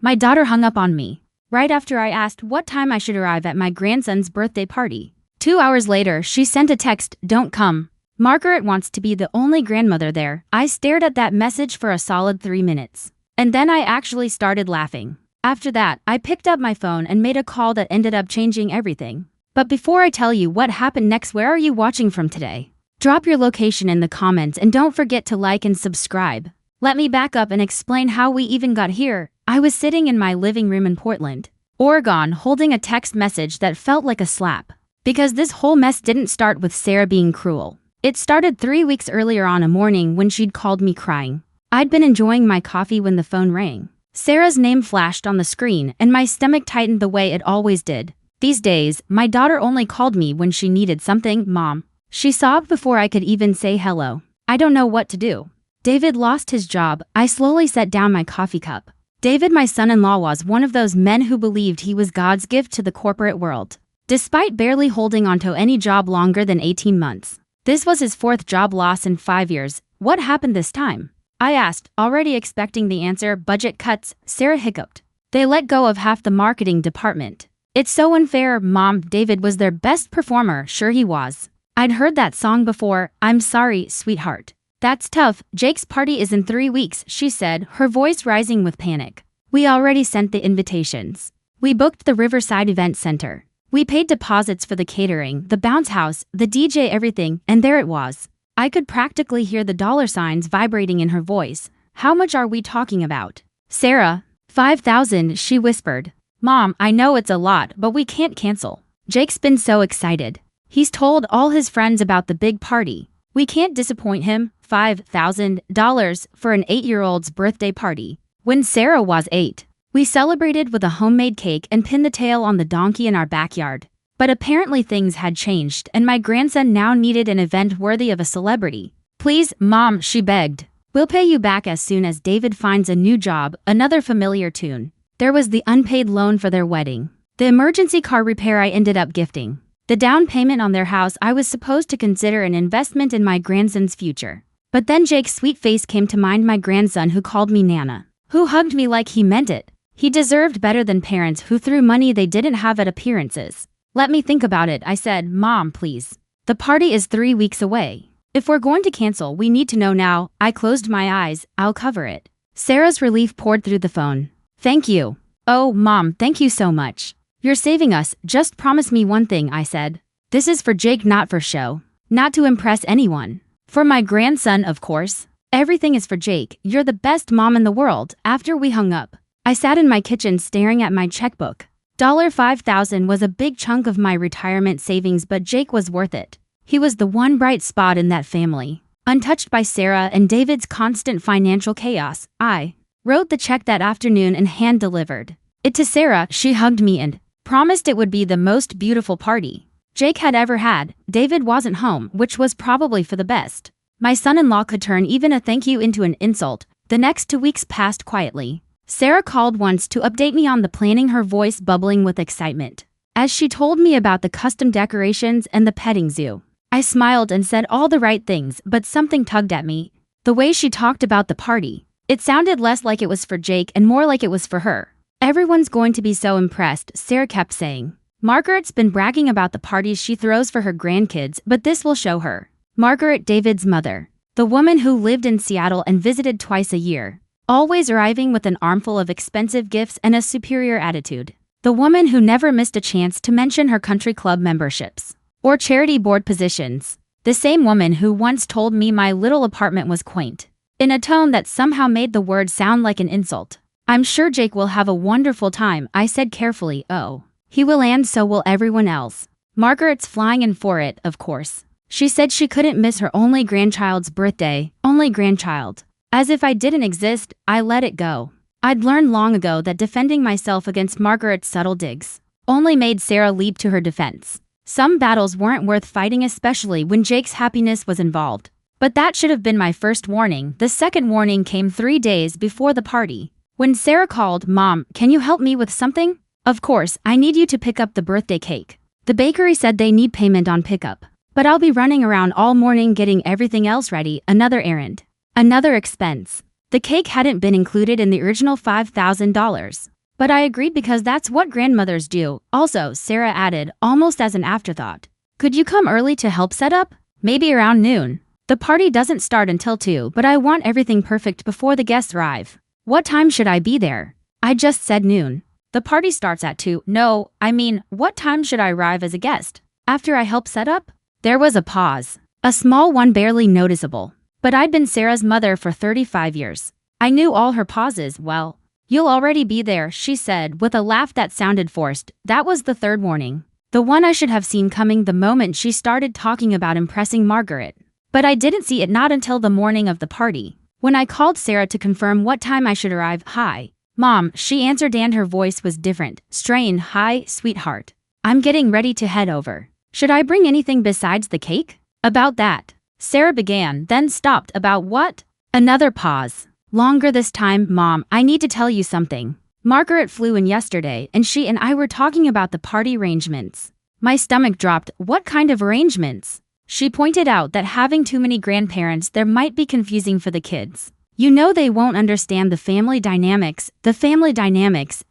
My daughter hung up on me right after I asked what time I should arrive at my grandson's birthday party. 2 hours later, she sent a text, "Don't come. Margaret wants to be the only grandmother there." I stared at that message for a solid 3 minutes. And then I actually started laughing. After that, I picked up my phone and made a call that ended up changing everything. But before I tell you what happened next, where are you watching from today? Drop your location in the comments and don't forget to like and subscribe. Let me back up and explain how we even got here. I was sitting in my living room in Portland, Oregon, holding a text message that felt like a slap. Because this whole mess didn't start with Sarah being cruel. It started 3 weeks earlier on a morning when she'd called me crying. I'd been enjoying my coffee when the phone rang. Sarah's name flashed on the screen and my stomach tightened the way it always did. These days, my daughter only called me when she needed something. "Mom." She sobbed before I could even say hello. I don't know what to do. David lost his job. I slowly set down my coffee cup. David, my son-in-law, was one of those men who believed he was God's gift to the corporate world. Despite barely holding onto any job longer than 18 months. This was his 4th job loss in 5 years. What happened this time? I asked, already expecting the answer. "Budget cuts," Sarah hiccuped. "They let go of half the marketing department." "It's so unfair, Mom. David was their best performer." "Sure he was. I'd heard that song before." "I'm sorry, sweetheart. That's tough. Jake's party is in 3 weeks, she said, her voice rising with panic. "We already sent the invitations. We booked the Riverside Event Center. We paid deposits for the catering, the bounce house, the DJ, everything, and there it was." I could practically hear the dollar signs vibrating in her voice. "How much are we talking about?" "Sarah, 5,000, she whispered. "Mom, I know it's a lot, but we can't cancel. Jake's been so excited. He's told all his friends about the big party. We can't disappoint him." $5,000 for an 8-year-old's birthday party. When Sarah was 8. We celebrated with a homemade cake and pinned the tail on the donkey in our backyard. But apparently things had changed and my grandson now needed an event worthy of a celebrity. "Please, Mom," she begged. "We'll pay you back as soon as David finds a new job." Another familiar tune. There was the unpaid loan for their wedding. The emergency car repair I ended up gifting. The down payment on their house I was supposed to consider an investment in my grandson's future. But then Jake's sweet face came to mind, my grandson who called me Nana. Who hugged me like he meant it. He deserved better than parents who threw money they didn't have at appearances. "Let me think about it," I said. "Mom, please. The party is 3 weeks away. If we're going to cancel, we need to know now." I closed my eyes. "I'll cover it." Sarah's relief poured through the phone. "Thank you." "Oh, Mom, thank you so much. You're saving us. Just promise me one thing," I said. "This is for Jake, not for show. Not to impress anyone. For my grandson, of course. Everything is for Jake. You're the best mom in the world." After we hung up, I sat in my kitchen staring at my checkbook. $5,000 was a big chunk of my retirement savings, but Jake was worth it. He was the one bright spot in that family. Untouched by Sarah and David's constant financial chaos, I wrote the check that afternoon and hand-delivered it to Sarah. She hugged me and promised it would be the most beautiful party Jake had ever had. David wasn't home, which was probably for the best. My son-in-law could turn even a thank you into an insult. The next 2 weeks passed quietly. Sarah called once to update me on the planning, her voice bubbling with excitement. As she told me about the custom decorations and the petting zoo, I smiled and said all the right things, but something tugged at me. The way she talked about the party. It sounded less like it was for Jake and more like it was for her. "Everyone's going to be so impressed," Sarah kept saying. "Margaret's been bragging about the parties she throws for her grandkids, but this will show her." Margaret, David's mother. The woman who lived in Seattle and visited twice a year. Always arriving with an armful of expensive gifts and a superior attitude. The woman who never missed a chance to mention her country club memberships or charity board positions. The same woman who once told me my little apartment was quaint, in a tone that somehow made the word sound like an insult. "I'm sure Jake will have a wonderful time," I said carefully. "Oh, he will, and so will everyone else. Margaret's flying in for it, of course." She said she couldn't miss her only grandchild's birthday. Only grandchild. As if I didn't exist, I let it go. I'd learned long ago that defending myself against Margaret's subtle digs only made Sarah leap to her defense. Some battles weren't worth fighting, especially when Jake's happiness was involved. But that should have been my first warning. The second warning came 3 days before the party. When Sarah called, "Mom, can you help me with something?" "Of course, I need you to pick up the birthday cake. The bakery said they need payment on pickup. But I'll be running around all morning getting everything else ready." Another errand. Another expense. The cake hadn't been included in the original $5,000. But I agreed because that's what grandmothers do. Also, Sarah added, almost as an afterthought. Could you come early to help set up? Maybe around noon. The party doesn't start until 2, but I want everything perfect before the guests arrive. What time should I be there? I just said noon. The party starts at 2. No, I mean, what time should I arrive as a guest? After I help set up? There was a pause. A small one, barely noticeable. But I'd been Sarah's mother for 35 years. I knew all her pauses well. You'll already be there, she said, with a laugh that sounded forced. That was the third warning. The one I should have seen coming the moment she started talking about impressing Margaret. But I didn't see it not until the morning of the party. When I called Sarah to confirm what time I should arrive. Hi, Mom, she answered, and her voice was different. Strained. Hi, sweetheart. I'm getting ready to head over. Should I bring anything besides the cake? About that. Sarah began, then stopped. About what? Another pause. Longer this time. Mom, I need to tell you something. Margaret flew in yesterday, and she and I were talking about the party arrangements. My stomach dropped. What kind of arrangements? She pointed out that having too many grandparents there might be confusing for the kids. You know, they won't understand the family dynamics,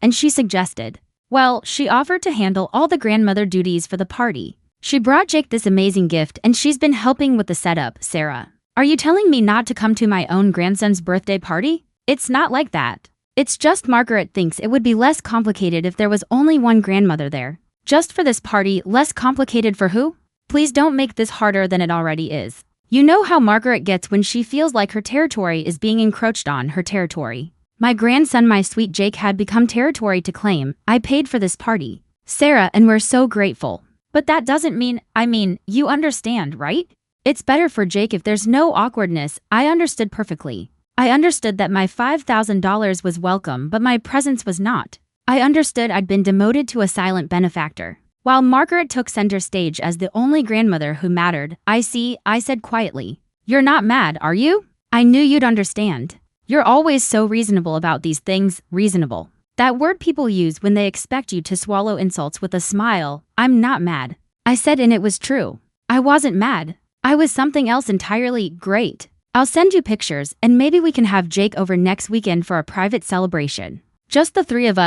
and she suggested. Well, she offered to handle all the grandmother duties for the party. She brought Jake this amazing gift, and she's been helping with the setup. Sarah, are you telling me not to come to my own grandson's birthday party? It's not like that. It's just Margaret thinks it would be less complicated if there was only one grandmother there. Just for this party. Less complicated for who? Please don't make this harder than it already is. You know how Margaret gets when she feels like her territory is being encroached on. Her territory. My grandson, my sweet Jake, had become territory to claim. I paid for this party, Sarah, and we're so grateful. But that doesn't mean, you understand, right? It's better for Jake if there's no awkwardness. I understood perfectly. I understood that my $5,000 was welcome, but my presence was not. I understood I'd been demoted to a silent benefactor. While Margaret took center stage as the only grandmother who mattered. I see, I said quietly. You're not mad, are you? I knew you'd understand. You're always so reasonable about these things. Reasonable. That word people use when they expect you to swallow insults with a smile. I'm not mad. I said, and it was true. I wasn't mad. I was something else entirely. Great. I'll send you pictures, and maybe we can have Jake over next weekend for a private celebration. Just the three of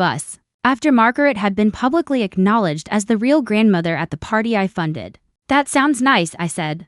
us. After Margaret had been publicly acknowledged as the real grandmother at the party I funded. That sounds nice, I said.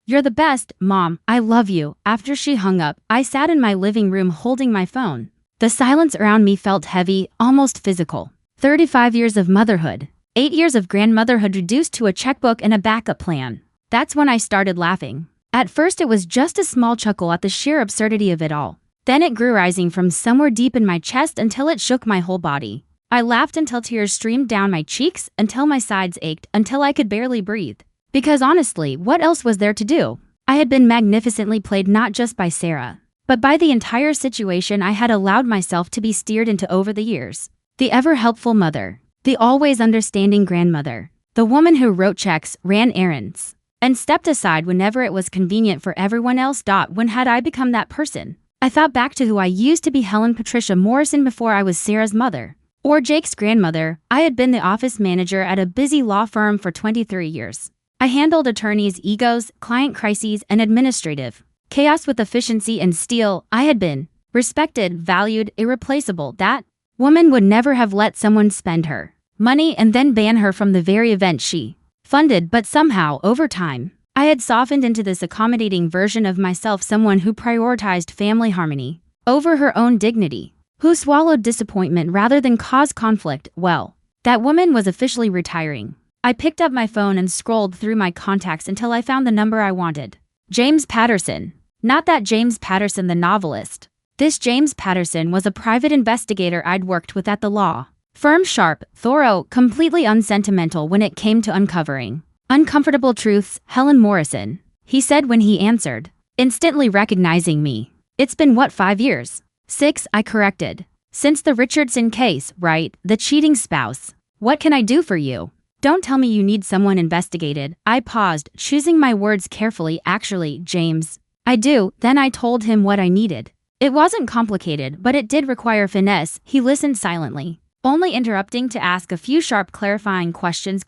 You're the best, Mom. I love you. After she hung up, I sat in my living room holding my phone. The silence around me felt heavy, almost physical. 35 years of motherhood. 8 years of grandmotherhood reduced to a checkbook and a backup plan. That's when I started laughing. At first it was just a small chuckle at the sheer absurdity of it all. Then it grew, rising from somewhere deep in my chest until it shook my whole body. I laughed until tears streamed down my cheeks, until my sides ached, until I could barely breathe. Because honestly, what else was there to do? I had been magnificently played not just by Sarah, but by the entire situation I had allowed myself to be steered into over the years. The ever-helpful mother. The always understanding grandmother. The woman who wrote checks, ran errands, and stepped aside whenever it was convenient for everyone else. When had I become that person? I thought back to who I used to be. Helen Patricia Morrison before I was Sarah's mother. Or Jake's grandmother. I had been the office manager at a busy law firm for 23 years. I handled attorneys' egos, client crises, and administrative chaos with efficiency and steel. I had been respected, valued, irreplaceable. That woman would never have let someone spend her money and then ban her from the very event she funded. But somehow, over time, I had softened into this accommodating version of myself, someone who prioritized family harmony over her own dignity, who swallowed disappointment rather than cause conflict. Well, that woman was officially retiring. I picked up my phone and scrolled through my contacts until I found the number I wanted. James Patterson. Not that James Patterson the novelist. This James Patterson was a private investigator I'd worked with at the law firm. Sharp, thorough, completely unsentimental when it came to uncovering uncomfortable truths. Helen Morrison, he said when he answered, instantly recognizing me. It's been what, 5 years? 6, I corrected. Since the Richardson case, right? The cheating spouse. What can I do for you? Don't tell me you need someone investigated. I paused, choosing my words carefully. Actually, James, I do. Then I told him what I needed. It wasn't complicated, but it did require finesse. He listened silently, only interrupting to ask a few sharp clarifying questions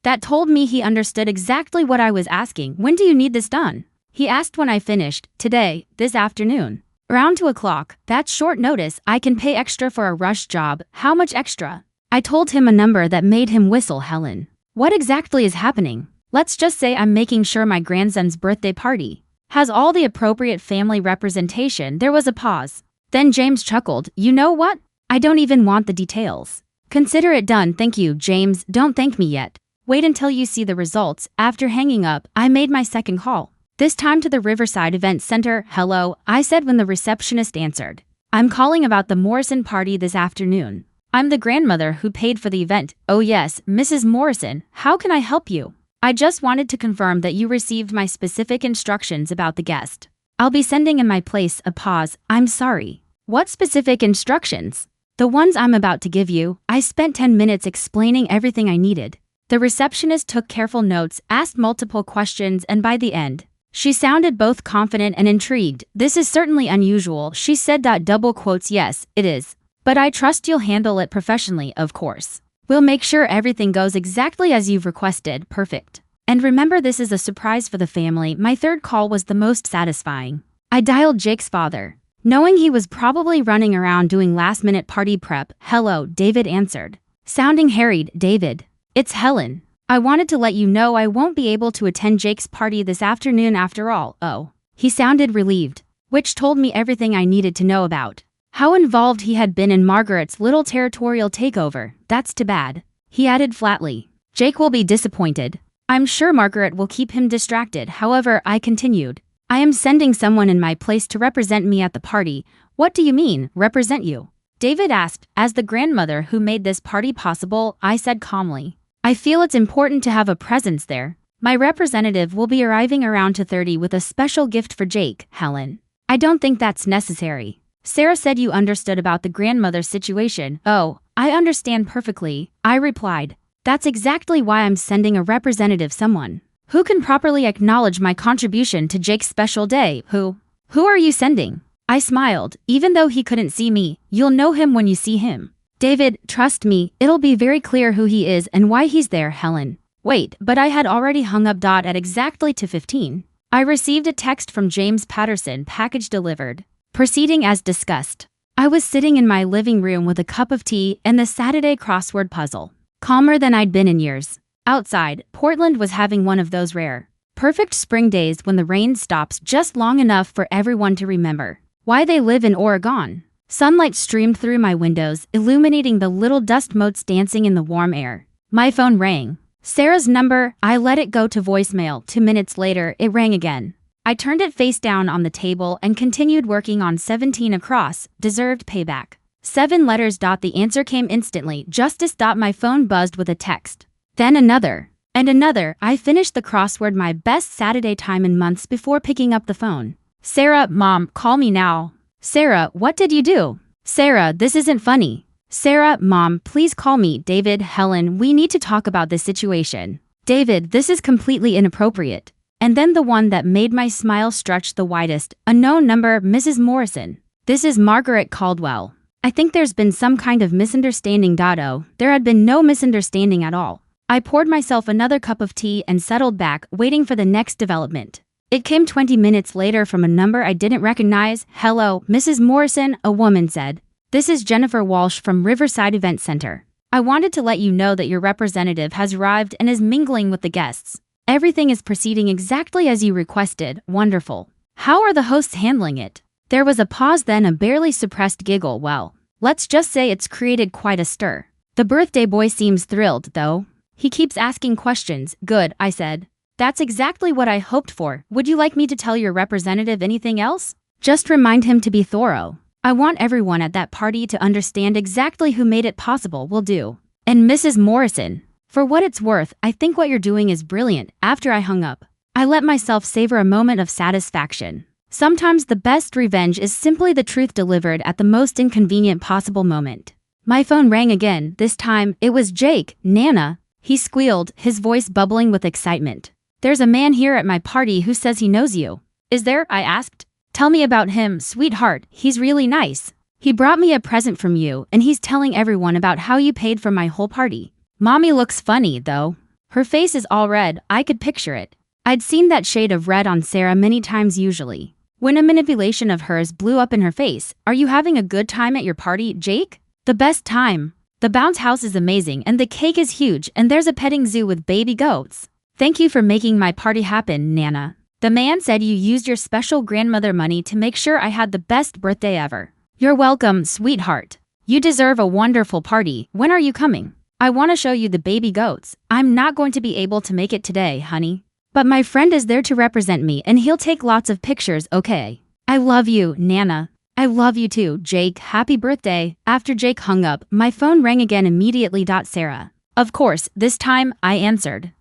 that told me he understood exactly what I was asking. When do you need this done? He asked when I finished. Today, this afternoon. Around 2 o'clock. That's short notice. I can pay extra for a rush job. How much extra? I told him a number that made him whistle. Helen. What exactly is happening? Let's just say I'm making sure my grandson's birthday party has all the appropriate family representation. There was a pause. Then James chuckled. You know what? I don't even want the details. Consider it done. Thank you, James. Don't thank me yet. Wait until you see the results. After hanging up, I made my second call. This time to the Riverside Event Center. Hello, I said when the receptionist answered. I'm calling about the Morrison party this afternoon. I'm the grandmother who paid for the event. Oh yes, Mrs. Morrison, how can I help you? I just wanted to confirm that you received my specific instructions about the guest. I'll be sending in my place. A pause. I'm sorry. What specific instructions? The ones I'm about to give you. I spent 10 minutes explaining everything I needed. The receptionist took careful notes, asked multiple questions, and by the end, she sounded both confident and intrigued. This is certainly unusual, she said. Double quotes. Yes, it is. But I trust you'll handle it professionally, of course. We'll make sure everything goes exactly as you've requested. Perfect. And remember, this is a surprise for the family. My third call was the most satisfying. I dialed Jake's father, knowing he was probably running around doing last-minute party prep. Hello, David answered, sounding harried. David, it's Helen. I wanted to let you know I won't be able to attend Jake's party this afternoon after all. Oh. He sounded relieved, which told me everything I needed to know about how involved he had been in Margaret's little territorial takeover. That's too bad. He added flatly. Jake will be disappointed. I'm sure Margaret will keep him distracted. However, I continued, I am sending someone in my place to represent me at the party. What do you mean, represent you? David asked. As the grandmother who made this party possible, I said calmly, I feel it's important to have a presence there. My representative will be arriving around 2:30 with a special gift for Jake. Helen, I don't think that's necessary. Sarah said you understood about the grandmother's situation. Oh, I understand perfectly, I replied. That's exactly why I'm sending a representative, someone who can properly acknowledge my contribution to Jake's special day. Who are you sending? I smiled. Even though he couldn't see me, you'll know him when you see him. David, trust me, it'll be very clear who he is and why he's there. Helen. Wait, but I had already hung up. At exactly 2:15. I received a text from James Patterson, package delivered. Proceeding as discussed. I was sitting in my living room with a cup of tea and the Saturday crossword puzzle, calmer than I'd been in years. Outside, Portland was having one of those rare, perfect spring days when the rain stops just long enough for everyone to remember why they live in Oregon. Sunlight streamed through my windows, illuminating the little dust motes dancing in the warm air. My phone rang. Sarah's number. I let it go to voicemail. 2 minutes later, it rang again. I turned it face down on the table and continued working on 17 across, deserved payback. 7 letters. The answer came instantly. Justice. My phone buzzed with a text. Then another. And another. I finished the crossword, my best Saturday time in months, before picking up the phone. Sarah, Mom, call me now. Sarah, what did you do? Sarah, this isn't funny. Sarah, Mom, please call me. David, Helen, we need to talk about this situation. David, this is completely inappropriate. And then the one that made my smile stretch the widest. Unknown number. Mrs. Morrison. This is Margaret Caldwell. I think there's been some kind of misunderstanding. Oh, there had been no misunderstanding at all. I poured myself another cup of tea and settled back, waiting for the next development. It came 20 minutes later from a number I didn't recognize. Hello, Mrs. Morrison, a woman said. This is Jennifer Walsh from Riverside Event Center. I wanted to let you know that your representative has arrived and is mingling with the guests. Everything is proceeding exactly as you requested. Wonderful. How are the hosts handling it? There was a pause, then a barely suppressed giggle. Well, let's just say it's created quite a stir. The birthday boy seems thrilled, though. He keeps asking questions. Good, I said. That's exactly what I hoped for. Would you like me to tell your representative anything else? Just remind him to be thorough. I want everyone at that party to understand exactly who made it possible. Will do. And Mrs. Morrison, for what it's worth, I think what you're doing is brilliant. After I hung up, I let myself savor a moment of satisfaction. Sometimes the best revenge is simply the truth delivered at the most inconvenient possible moment. My phone rang again. This time, it was Jake. Nana, he squealed, his voice bubbling with excitement. There's a man here at my party who says he knows you. Is there? I asked. Tell me about him, sweetheart. He's really nice. He brought me a present from you, and he's telling everyone about how you paid for my whole party. Mommy looks funny, though. Her face is all red. I could picture it. I'd seen that shade of red on Sarah many times usually. When a manipulation of hers blew up in her face, "Are you having a good time at your party, Jake?" "The best time. The bounce house is amazing and the cake is huge and there's a petting zoo with baby goats. Thank you for making my party happen, Nana. The man said you used your special grandmother money to make sure I had the best birthday ever." "You're welcome, sweetheart. You deserve a wonderful party. When are you coming?" "I want to show you the baby goats. I'm not going to be able to make it today, honey. But my friend is there to represent me and he'll take lots of pictures, okay? I love you, Nana." "I love you too, Jake. Happy birthday." After Jake hung up, my phone rang again immediately. Sarah. Of course, this time, I answered.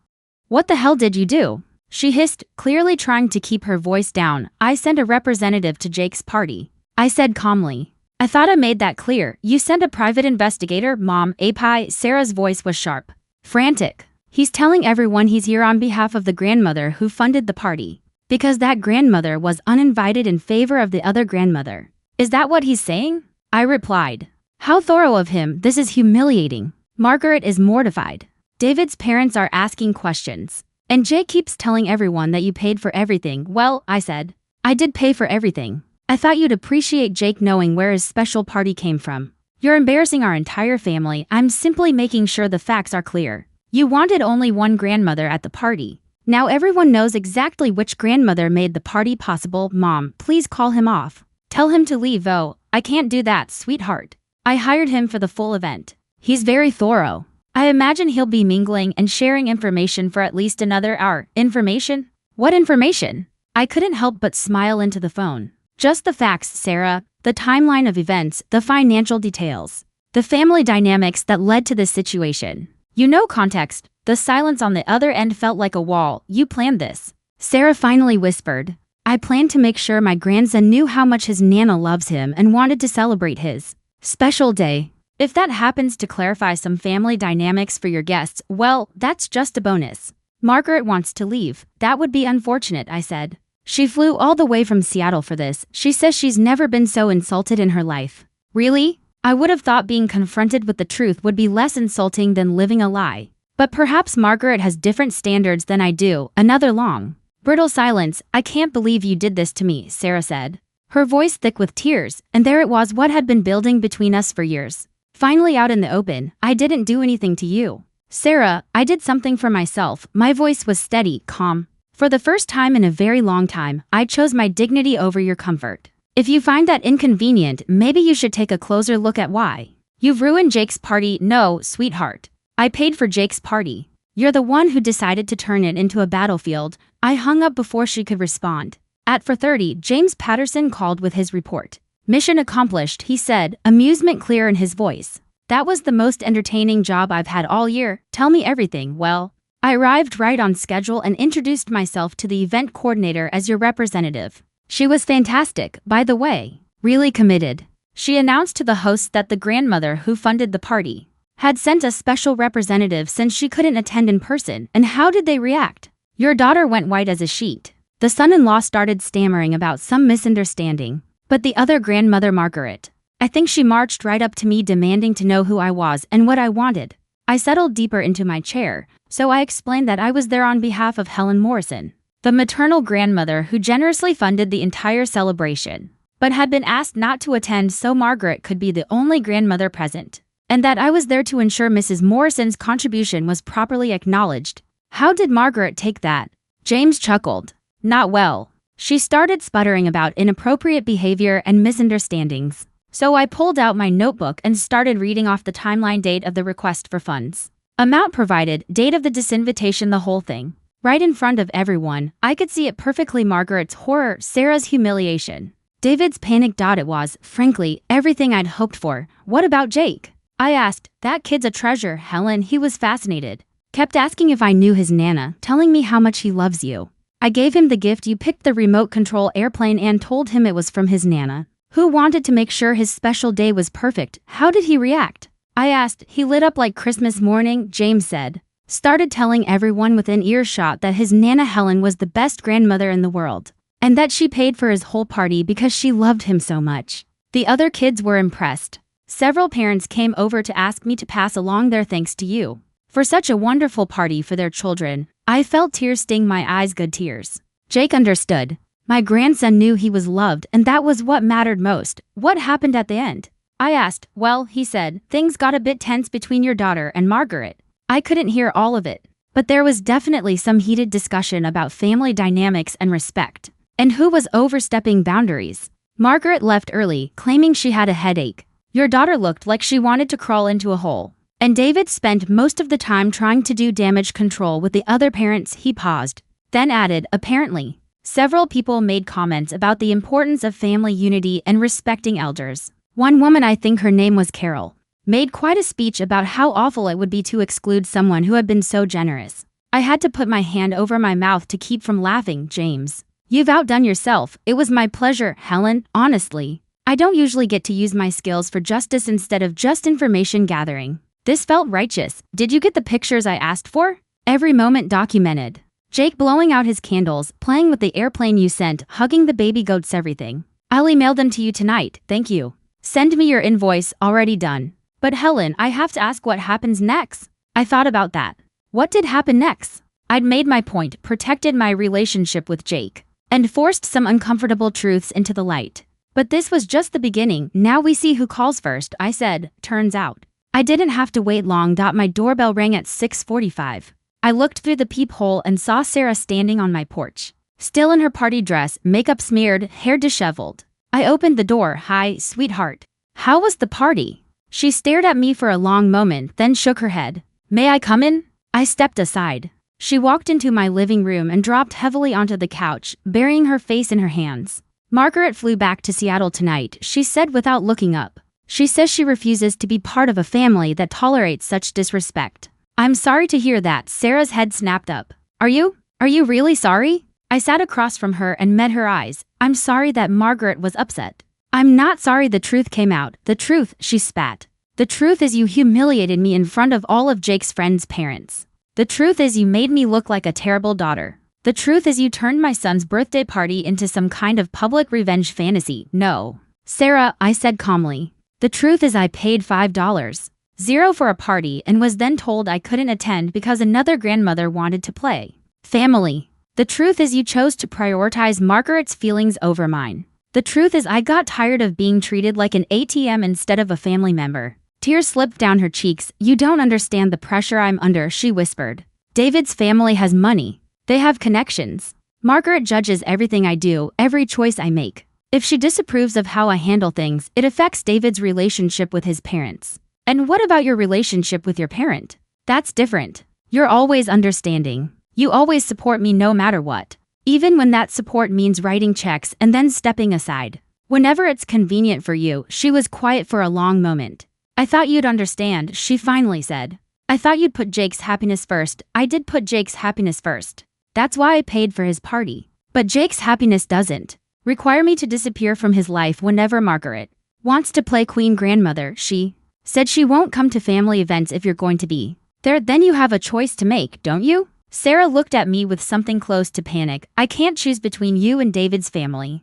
"What the hell did you do?" she hissed, clearly trying to keep her voice down. "I sent a representative to Jake's party," I said calmly. "I thought I made that clear. You sent a private investigator, Mom, a pie." Sarah's voice was sharp. Frantic. "He's telling everyone he's here on behalf of the grandmother who funded the party. Because that grandmother was uninvited in favor of the other grandmother. Is that what he's saying?" I replied. "How thorough of him. This is humiliating." Margaret is mortified. David's parents are asking questions. "And Jake keeps telling everyone that you paid for everything." "Well," I said, "I did pay for everything. I thought you'd appreciate Jake knowing where his special party came from. You're embarrassing our entire family. I'm simply making sure the facts are clear. You wanted only one grandmother at the party. Now everyone knows exactly which grandmother made the party possible." "Mom, please call him off. Tell him to leave." "Oh, I can't do that, sweetheart. I hired him for the full event. He's very thorough. I imagine he'll be mingling and sharing information for at least another hour." "Information? What information?" I couldn't help but smile into the phone. "Just the facts, Sarah. The timeline of events, the financial details, the family dynamics that led to this situation. You know context." The silence on the other end felt like a wall. "You planned this," Sarah finally whispered. "I planned to make sure my grandson knew how much his Nana loves him and wanted to celebrate his special day. If that happens to clarify some family dynamics for your guests, well, that's just a bonus." "Margaret wants to leave." "That would be unfortunate," I said. "She flew all the way from Seattle for this. She says she's never been so insulted in her life." "Really? I would have thought being confronted with the truth would be less insulting than living a lie. But perhaps Margaret has different standards than I do." Another long, brittle silence. "I can't believe you did this to me," Sarah said, her voice thick with tears, and there it was, what had been building between us for years. Finally out in the open. "I didn't do anything to you, Sarah. I did something for myself." My voice was steady, calm. "For the first time in a very long time, I chose my dignity over your comfort. If you find that inconvenient, maybe you should take a closer look at why. You've ruined Jake's party." "No, sweetheart. I paid for Jake's party. You're the one who decided to turn it into a battlefield." I hung up before she could respond. At 4:30, James Patterson called with his report. "Mission accomplished," he said, amusement clear in his voice. "That was the most entertaining job I've had all year. Tell me everything." "Well, I arrived right on schedule and introduced myself to the event coordinator as your representative. She was fantastic, by the way. Really committed. She announced to the hosts that the grandmother who funded the party had sent a special representative since she couldn't attend in person." "And how did they react?" "Your daughter went white as a sheet. The son-in-law started stammering about some misunderstanding. But the other grandmother, Margaret, I think she marched right up to me demanding to know who I was and what I wanted." I settled deeper into my chair, so I explained that I was there on behalf of Helen Morrison, the maternal grandmother who generously funded the entire celebration, but had been asked not to attend so Margaret could be the only grandmother present, and that I was there to ensure Mrs. Morrison's contribution was properly acknowledged. "How did Margaret take that?" James chuckled. "Not well. She started sputtering about inappropriate behavior and misunderstandings. So I pulled out my notebook and started reading off the timeline: date of the request for funds, amount provided, date of the disinvitation, the whole thing. Right in front of everyone. I could see it perfectly: Margaret's horror, Sarah's humiliation, David's panic. It was, frankly, everything I'd hoped for. "What about Jake?" I asked. "That kid's a treasure, Helen." He was fascinated. Kept asking if I knew his Nana, telling me how much he loves you. I gave him the gift you picked, the remote control airplane, and told him it was from his Nana, who wanted to make sure his special day was perfect. "How did he react?" I asked. "He lit up like Christmas morning," James said. "Started telling everyone within earshot that his Nana Helen was the best grandmother in the world, and that she paid for his whole party because she loved him so much." The other kids were impressed. Several parents came over to ask me to pass along their thanks to you for such a wonderful party for their children. I felt tears sting my eyes, good tears. Jake understood. My grandson knew he was loved, and that was what mattered most. What happened at the end? I asked. Well, he said, things got a bit tense between your daughter and Margaret. I couldn't hear all of it, but there was definitely some heated discussion about family dynamics and respect, and who was overstepping boundaries. Margaret left early, claiming she had a headache. Your daughter looked like she wanted to crawl into a hole. And David spent most of the time trying to do damage control with the other parents. He paused, then added, apparently. Several people made comments about the importance of family unity and respecting elders. One woman, I think her name was Carol, made quite a speech about how awful it would be to exclude someone who had been so generous. I had to put my hand over my mouth to keep from laughing. James, you've outdone yourself. It was my pleasure, Helen, honestly. I don't usually get to use my skills for justice instead of just information gathering. This felt righteous. Did you get the pictures I asked for? Every moment documented. Jake blowing out his candles, playing with the airplane you sent, hugging the baby goats, everything. I'll email them to you tonight, thank you. Send me your invoice, already done. But Helen, I have to ask what happens next. I thought about that. What did happen next? I'd made my point, protected my relationship with Jake, and forced some uncomfortable truths into the light. But this was just the beginning. Now we see who calls first, I said. Turns out I didn't have to wait long. My doorbell rang at 6:45. I looked through the peephole and saw Sarah standing on my porch, still in her party dress, makeup smeared, hair disheveled. I opened the door. Hi, sweetheart. How was the party? She stared at me for a long moment, then shook her head. May I come in? I stepped aside. She walked into my living room and dropped heavily onto the couch, burying her face in her hands. Margaret flew back to Seattle tonight, she said without looking up. She says she refuses to be part of a family that tolerates such disrespect. I'm sorry to hear that. Sarah's head snapped up. Are you really sorry? I sat across from her and met her eyes. I'm sorry that Margaret was upset. I'm not sorry. The truth came out. The truth, she spat. The truth is you humiliated me in front of all of Jake's friends' parents. The truth is you made me look like a terrible daughter. The truth is you turned my son's birthday party into some kind of public revenge fantasy. No. Sarah, I said calmly. The truth is I paid $5.00 for a party and was then told I couldn't attend because another grandmother wanted to play family. The truth is you chose to prioritize Margaret's feelings over mine. The truth is I got tired of being treated like an ATM instead of a family member. Tears slipped down her cheeks. You don't understand the pressure I'm under, she whispered. David's family has money. They have connections. Margaret judges everything I do, every choice I make. If she disapproves of how I handle things, it affects David's relationship with his parents. And what about your relationship with your parent? That's different. You're always understanding. You always support me no matter what. Even when that support means writing checks and then stepping aside. Whenever it's convenient for you. She was quiet for a long moment. I thought you'd understand, she finally said. I thought you'd put Jake's happiness first. I did put Jake's happiness first. That's why I paid for his party. But Jake's happiness doesn't require me to disappear from his life whenever Margaret wants to play queen grandmother. She said she won't come to family events if you're going to be there. Then you have a choice to make, don't you? Sarah looked at me with something close to panic. I can't choose between you and David's family.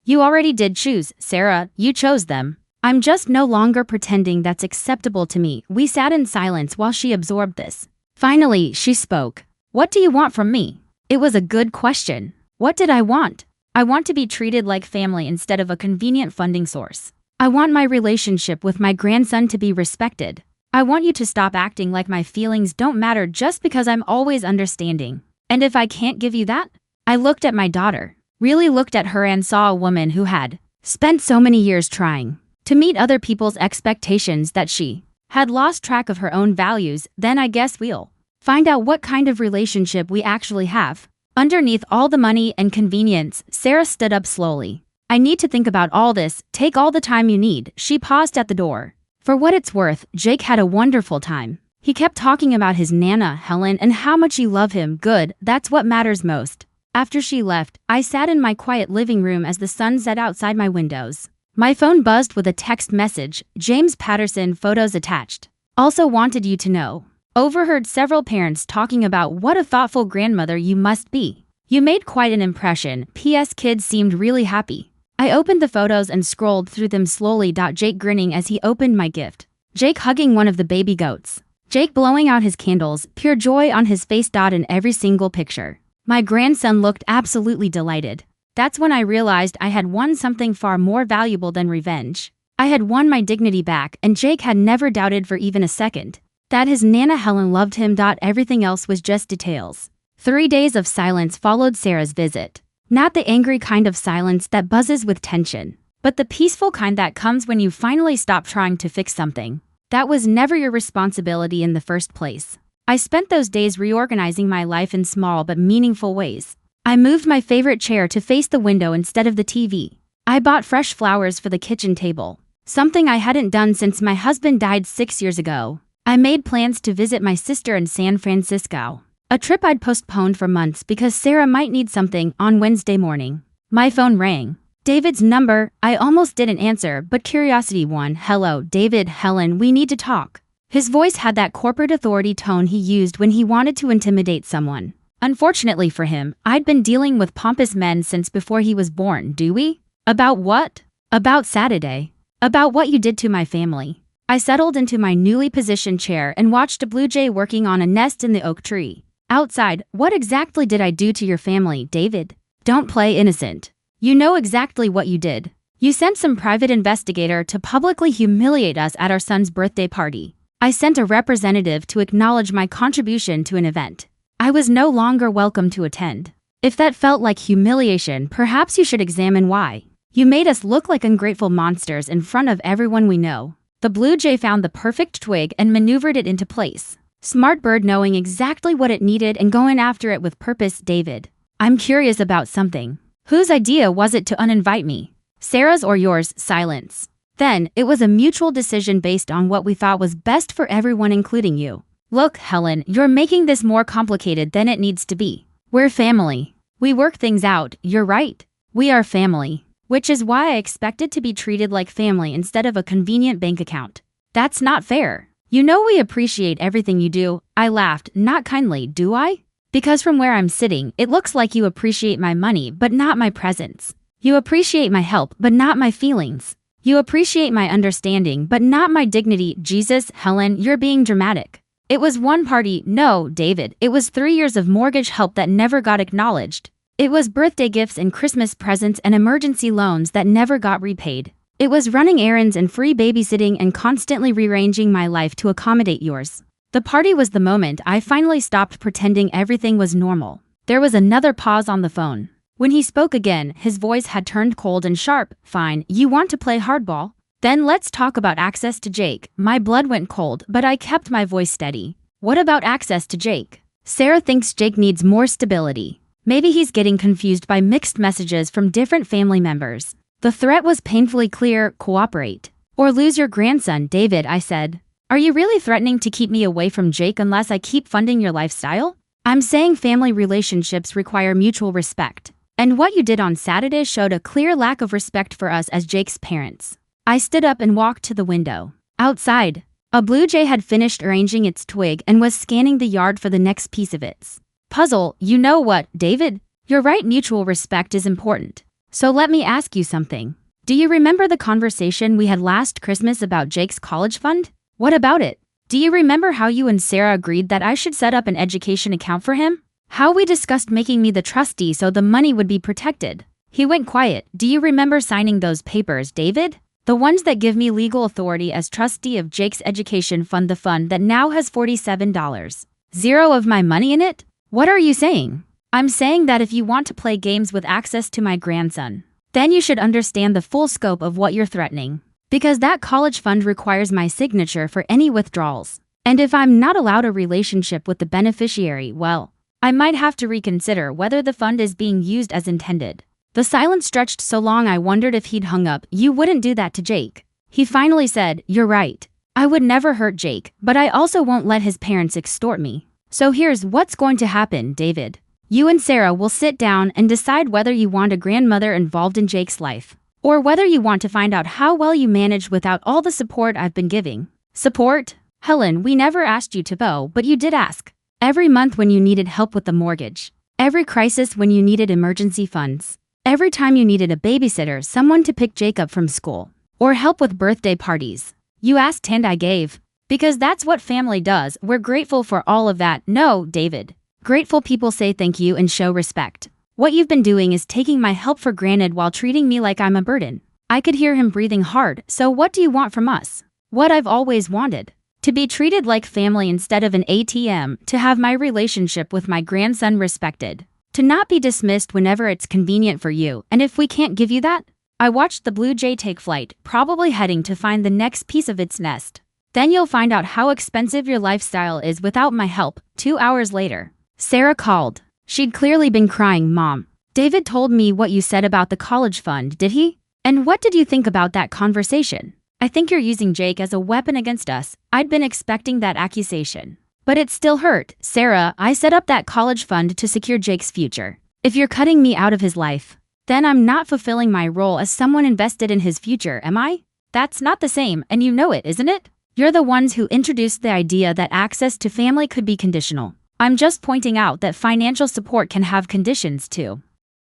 You already did choose, Sarah. You chose them. I'm just no longer pretending that's acceptable to me. We sat in silence while she absorbed this. Finally, she spoke. What do you want from me? It was a good question. What did I want? I want to be treated like family instead of a convenient funding source. I want my relationship with my grandson to be respected. I want you to stop acting like my feelings don't matter just because I'm always understanding. And if I can't give you that? I looked at my daughter, really looked at her and saw a woman who had spent so many years trying to meet other people's expectations that she had lost track of her own values. Then I guess we'll find out what kind of relationship we actually have. Underneath all the money and convenience, Sarah stood up slowly. I need to think about all this. Take all the time you need. She paused at the door. For what it's worth, Jake had a wonderful time. He kept talking about his Nana, Helen, and how much he loved him. Good, that's what matters most. After she left, I sat in my quiet living room as the sun set outside my windows. My phone buzzed with a text message. James Patterson, photos attached. Also wanted you to know. Overheard several parents talking about what a thoughtful grandmother you must be. You made quite an impression. P.S. Kids seemed really happy. I opened the photos and scrolled through them slowly. Jake grinning as he opened my gift. Jake hugging one of the baby goats. Jake blowing out his candles, pure joy on his face. In every single picture. My grandson looked absolutely delighted. That's when I realized I had won something far more valuable than revenge. I had won my dignity back, and Jake had never doubted for even a second that his Nana Helen loved him. Everything else was just details. 3 days of silence followed Sarah's visit. Not the angry kind of silence that buzzes with tension, but the peaceful kind that comes when you finally stop trying to fix something that was never your responsibility in the first place. I spent those days reorganizing my life in small but meaningful ways. I moved my favorite chair to face the window instead of the TV. I bought fresh flowers for the kitchen table, something I hadn't done since my husband died 6 years ago. I made plans to visit my sister in San Francisco, a trip I'd postponed for months because Sarah might need something. On Wednesday morning, my phone rang. David's number. I almost didn't answer, but curiosity won. Hello, David. Helen, we need to talk. His voice had that corporate authority tone he used when he wanted to intimidate someone. Unfortunately for him, I'd been dealing with pompous men since before he was born. Do we? About what? About Saturday. About what you did to my family. I settled into my newly positioned chair and watched a blue jay working on a nest in the oak tree outside. What exactly did I do to your family, David? Don't play innocent. You know exactly what you did. You sent some private investigator to publicly humiliate us at our son's birthday party. I sent a representative to acknowledge my contribution to an event I was no longer welcome to attend. If that felt like humiliation, perhaps you should examine why. You made us look like ungrateful monsters in front of everyone we know. The blue jay found the perfect twig and maneuvered it into place. Smart bird, knowing exactly what it needed and going after it with purpose. David, I'm curious about something. Whose idea was it to uninvite me? Sarah's or yours? Silence. Then, it was a mutual decision based on what we thought was best for everyone, including you. Look, Helen, you're making this more complicated than it needs to be. We're family. We work things out. You're right. We are family. Which is why I expected to be treated like family instead of a convenient bank account. That's not fair. You know we appreciate everything you do. I laughed, not kindly, do I? Because from where I'm sitting, it looks like you appreciate my money but not my presence. You appreciate my help but not my feelings. You appreciate my understanding but not my dignity. Jesus, Helen, you're being dramatic. It was one party. No, David, it was 3 years of mortgage help that never got acknowledged. It was birthday gifts and Christmas presents and emergency loans that never got repaid. It was running errands and free babysitting and constantly rearranging my life to accommodate yours. The party was the moment I finally stopped pretending everything was normal. There was another pause on the phone. When he spoke again, his voice had turned cold and sharp. Fine, you want to play hardball? Then let's talk about access to Jake. My blood went cold, but I kept my voice steady. What about access to Jake? Sarah thinks Jake needs more stability. Maybe he's getting confused by mixed messages from different family members. The threat was painfully clear: cooperate or lose your grandson. David, I said. Are you really threatening to keep me away from Jake unless I keep funding your lifestyle? I'm saying family relationships require mutual respect. And what you did on Saturday showed a clear lack of respect for us as Jake's parents. I stood up and walked to the window. Outside, a blue jay had finished arranging its twig and was scanning the yard for the next piece of its puzzle. You know what, David? You're right, mutual respect is important. So let me ask you something. Do you remember the conversation we had last Christmas about Jake's college fund? What about it? Do you remember how you and Sarah agreed that I should set up an education account for him? How we discussed making me the trustee so the money would be protected? He went quiet. Do you remember signing those papers, David? The ones that give me legal authority as trustee of Jake's education fund, the fund that now has $47.00 of my money in it? What are you saying? I'm saying that if you want to play games with access to my grandson, then you should understand the full scope of what you're threatening. Because that college fund requires my signature for any withdrawals. And if I'm not allowed a relationship with the beneficiary, well, I might have to reconsider whether the fund is being used as intended. The silence stretched so long I wondered if he'd hung up. You wouldn't do that to Jake. He finally said, you're right. I would never hurt Jake, but I also won't let his parents extort me. So here's what's going to happen, David. You and Sarah will sit down and decide whether you want a grandmother involved in Jake's life, or whether you want to find out how well you managed without all the support I've been giving. Support? Helen, we never asked you to vow, but you did ask. Every month when you needed help with the mortgage. Every crisis when you needed emergency funds. Every time you needed a babysitter, someone to pick Jake up from school, or help with birthday parties. You asked and I gave. Because that's what family does. We're grateful for all of that. No, David. Grateful people say thank you and show respect. What you've been doing is taking my help for granted while treating me like I'm a burden. I could hear him breathing hard. So what do you want from us? What I've always wanted. To be treated like family instead of an ATM, to have my relationship with my grandson respected, to not be dismissed whenever it's convenient for you, and if we can't give you that? I watched the Blue Jay take flight, probably heading to find the next piece of its nest. Then you'll find out how expensive your lifestyle is without my help. 2 hours later, Sarah called. She'd clearly been crying. Mom, David told me what you said about the college fund, did he? And what did you think about that conversation? I think you're using Jake as a weapon against us. I'd been expecting that accusation. But it still hurt. Sarah, I set up that college fund to secure Jake's future. If you're cutting me out of his life, then I'm not fulfilling my role as someone invested in his future, am I? That's not the same, and you know it, isn't it? You're the ones who introduced the idea that access to family could be conditional. I'm just pointing out that financial support can have conditions too.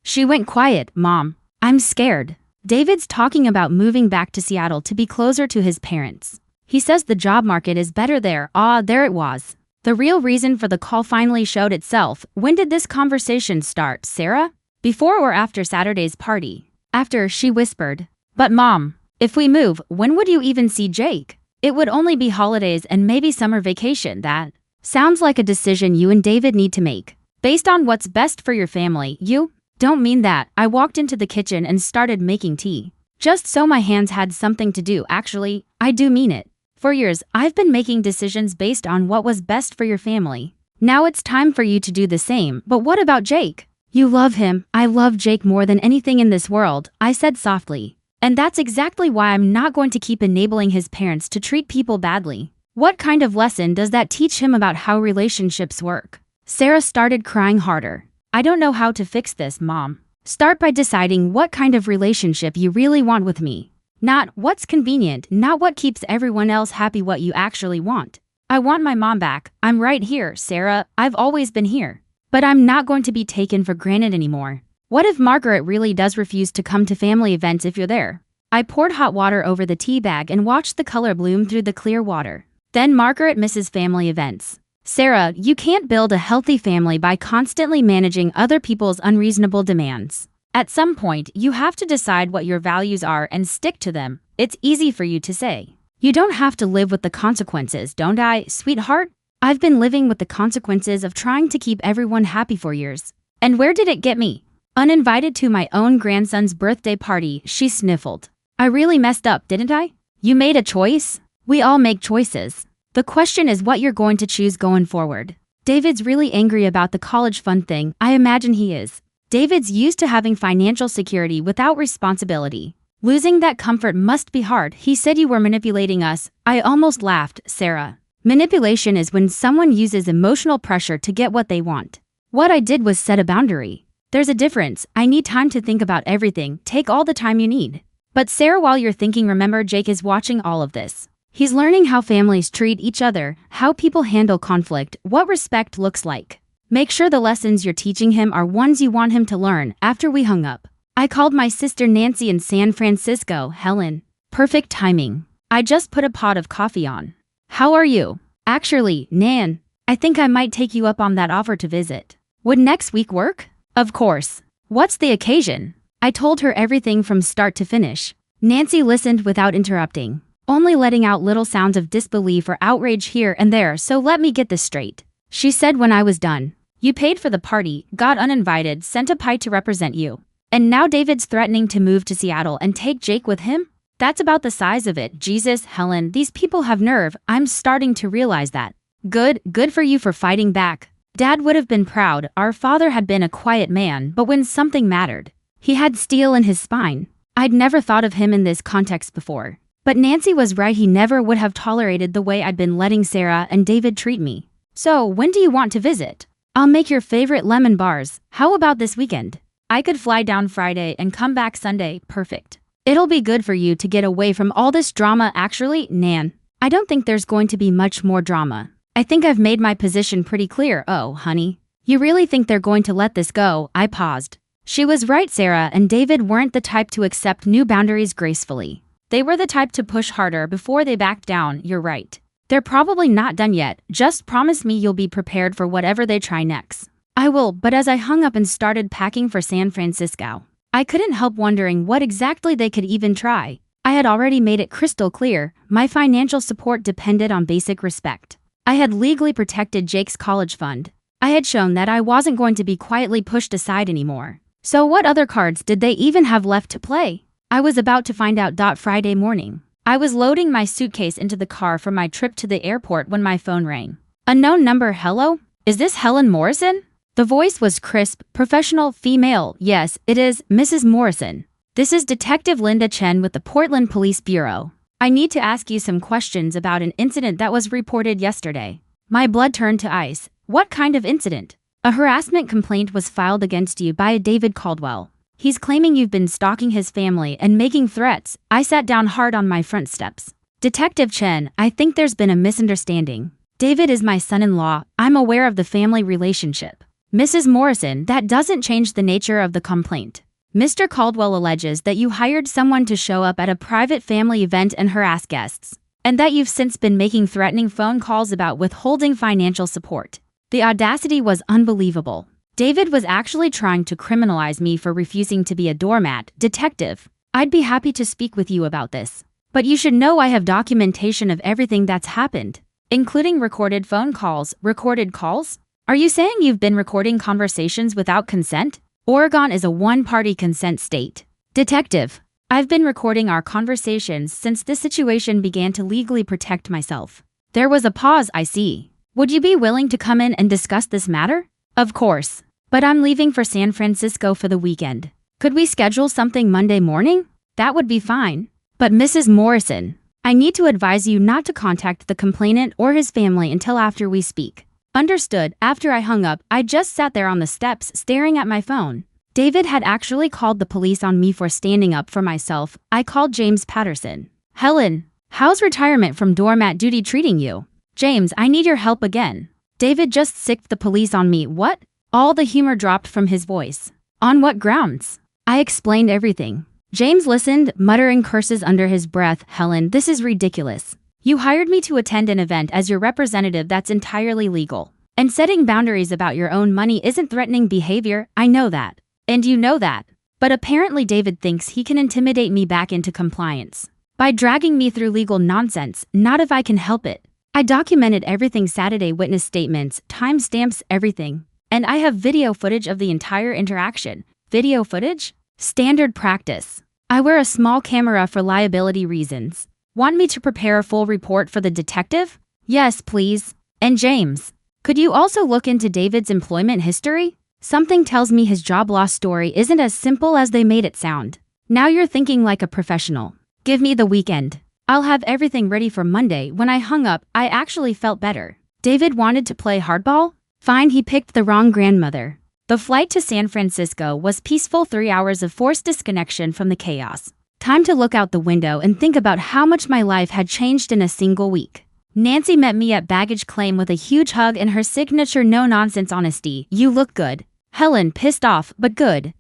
She went quiet. Mom, I'm scared. David's talking about moving back to Seattle to be closer to his parents. He says the job market is better there. There it was. The real reason for the call finally showed itself. When did this conversation start, Sarah? Before or after Saturday's party? After, she whispered. But Mom, if we move, when would you even see Jake? It would only be holidays and maybe summer vacation. That sounds like a decision you and David need to make. Based on what's best for your family. You don't mean that. I walked into the kitchen and started making tea. Just so my hands had something to do. Actually, I do mean it. For years, I've been making decisions based on what was best for your family. Now it's time for you to do the same. But what about Jake? You love him. I love Jake more than anything in this world, I said softly. And that's exactly why I'm not going to keep enabling his parents to treat people badly. What kind of lesson does that teach him about how relationships work? Sarah started crying harder. I don't know how to fix this, Mom. Start by deciding what kind of relationship you really want with me. Not what's convenient, not what keeps everyone else happy, what you actually want. I want my mom back. I'm right here, Sarah. I've always been here. But I'm not going to be taken for granted anymore. What if Margaret really does refuse to come to family events if you're there? I poured hot water over the tea bag and watched the color bloom through the clear water. Then Margaret misses family events. Sarah, you can't build a healthy family by constantly managing other people's unreasonable demands. At some point, you have to decide what your values are and stick to them. It's easy for you to say. You don't have to live with the consequences, don't I, sweetheart? I've been living with the consequences of trying to keep everyone happy for years. And where did it get me? Uninvited to my own grandson's birthday party, she sniffled. I really messed up, didn't I? You made a choice? We all make choices. The question is what you're going to choose going forward. David's really angry about the college fund thing. I imagine he is. David's used to having financial security without responsibility. Losing that comfort must be hard. He said you were manipulating us. I almost laughed, Sarah. Manipulation is when someone uses emotional pressure to get what they want. What I did was set a boundary. There's a difference. I need time to think about everything. Take all the time you need. But Sarah, while you're thinking, remember Jake is watching all of this. He's learning how families treat each other, how people handle conflict, what respect looks like. Make sure the lessons you're teaching him are ones you want him to learn. After we hung up, I called my sister Nancy in San Francisco. Helen. Perfect timing. I just put a pot of coffee on. How are you? Actually, Nan, I think I might take you up on that offer to visit. Would next week work? Of course. What's the occasion? I told her everything from start to finish. Nancy listened without interrupting, only letting out little sounds of disbelief or outrage here and there. So let me get this straight. She said when I was done. You paid for the party, got uninvited, sent a pie to represent you. And now David's threatening to move to Seattle and take Jake with him? That's about the size of it. Jesus, Helen, these people have nerve. I'm starting to realize that. Good for you for fighting back. Dad would have been proud. Our father had been a quiet man, but when something mattered, he had steel in his spine. I'd never thought of him in this context before. But Nancy was right. He never would have tolerated the way I'd been letting Sarah and David treat me. So, when do you want to visit? I'll make your favorite lemon bars. How about this weekend? I could fly down Friday and come back Sunday. Perfect. It'll be good for you to get away from all this drama. Actually, Nan, I don't think there's going to be much more drama. I think I've made my position pretty clear. Oh, honey, you really think they're going to let this go? I paused. She was right. Sarah and David weren't the type to accept new boundaries gracefully. They were the type to push harder before they backed down. You're right. They're probably not done yet. Just promise me you'll be prepared for whatever they try next. I will, but as I hung up and started packing for San Francisco, I couldn't help wondering what exactly they could even try. I had already made it crystal clear, my financial support depended on basic respect. I had legally protected Jake's college fund. I had shown that I wasn't going to be quietly pushed aside anymore. So what other cards did they even have left to play? I was about to find out. Friday morning, I was loading my suitcase into the car for my trip to the airport when my phone rang. Unknown number. Hello? Is this Helen Morrison? The voice was crisp, professional, female. Yes, it is, Mrs. Morrison. This is Detective Linda Chen with the Portland Police Bureau. I need to ask you some questions about an incident that was reported yesterday. My blood turned to ice. What kind of incident? A harassment complaint was filed against you by a David Caldwell. He's claiming you've been stalking his family and making threats. I sat down hard on my front steps. Detective Chen, I think there's been a misunderstanding. David is my son-in-law. I'm aware of the family relationship. Mrs. Morrison, that doesn't change the nature of the complaint. Mr. Caldwell alleges that you hired someone to show up at a private family event and harass guests, and that you've since been making threatening phone calls about withholding financial support. The audacity was unbelievable. David was actually trying to criminalize me for refusing to be a doormat. Detective, I'd be happy to speak with you about this. But you should know I have documentation of everything that's happened, including recorded phone calls. Recorded calls? Are you saying you've been recording conversations without consent? Oregon is a one-party consent state. Detective, I've been recording our conversations since this situation began to legally protect myself. There was a pause. I see. Would you be willing to come in and discuss this matter? Of course. But I'm leaving for San Francisco for the weekend. Could we schedule something Monday morning? That would be fine. But Mrs. Morrison, I need to advise you not to contact the complainant or his family until after we speak. Understood. After I hung up, I just sat there on the steps staring at my phone. David had actually called the police on me for standing up for myself. I called James Patterson. Helen, how's retirement from doormat duty treating you? James, I need your help again. David just sicked the police on me. What? All the humor dropped from his voice. On what grounds? I explained everything. James listened, muttering curses under his breath. Helen, this is ridiculous. You hired me to attend an event as your representative. That's entirely legal. And setting boundaries about your own money isn't threatening behavior. I know that. And you know that. But apparently David thinks he can intimidate me back into compliance by dragging me through legal nonsense. Not if I can help it. I documented everything, Saturday witness statements, timestamps, everything. And I have video footage of the entire interaction. Video footage? Standard practice. I wear a small camera for liability reasons. Want me to prepare a full report for the detective? Yes, please. And James, could you also look into David's employment history? Something tells me his job loss story isn't as simple as they made it sound. Now you're thinking like a professional. Give me the weekend. I'll have everything ready for Monday. When I hung up, I actually felt better. David wanted to play hardball? Fine, he picked the wrong grandmother. The flight to San Francisco was peaceful. 3 hours of forced disconnection from the chaos. Time to look out the window and think about how much my life had changed in a single week. Nancy met me at baggage claim with a huge hug and her signature no-nonsense honesty. You look good. Helen, pissed off, but good.